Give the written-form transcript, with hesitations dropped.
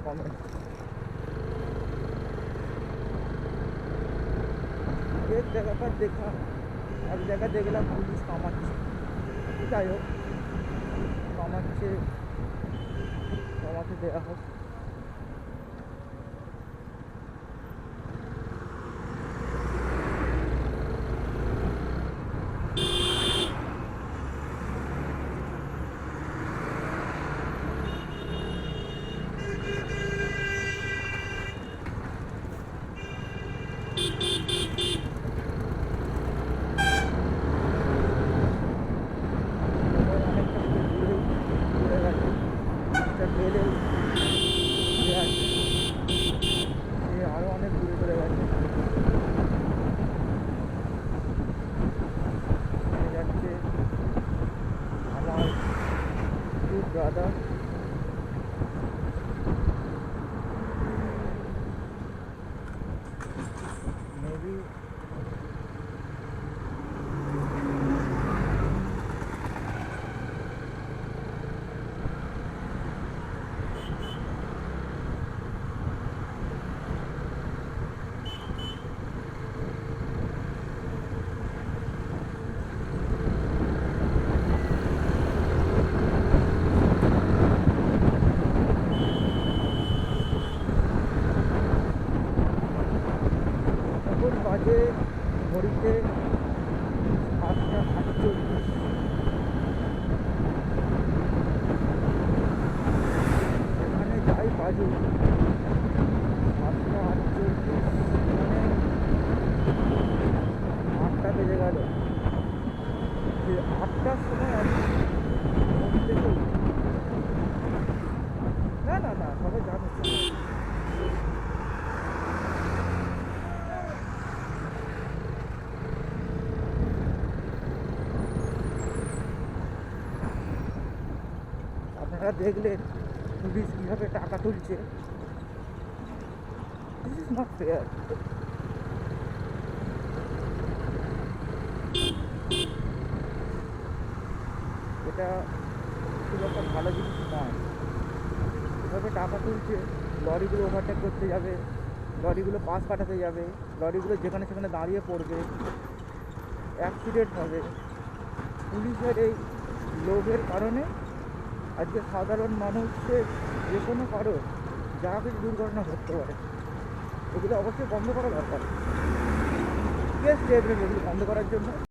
Comment. এক জায়গা পর দেখা, এক জায়গায় দেখলাম পুলিশ কামাচ্ছে, যাই হোক কামাচ্ছে, কামাতে দেওয়া হোক। আরো অনেক দূরে চলে গেছে, যাচ্ছে আমার টু ব্রাদার। মেবি এখন বাজে ঘড়িতে 8:48। এখানে যাই বাজে 8:48, মানে 8টা বেজে গেল। যে 8টার সময় আমি ঘুম থেকে উঠি। না না না, সবাই জানে। আপনারা দেখলেন পুলিশ কীভাবে টাকা তুলছে। This is not fair. এটা খুব একটা ভালো জিনিস নয়। কীভাবে টাকা তুলছে, লরিগুলো ওভারটেক করতে যাবে, লরিগুলো পাশ কাটাতে যাবে, লরিগুলো যেখানে সেখানে দাঁড়িয়ে পড়বে, অ্যাক্সিডেন্ট হবে। পুলিশের এই লোভের কারণে আজকে সাধারণ মানুষের যে কোনো কারো যা কিছু দুর্ঘটনা ঘটতে পারে। এগুলো অবশ্যই বন্ধ করা দরকার। কে স্টেপ নেবে এগুলো বন্ধ করার জন্য?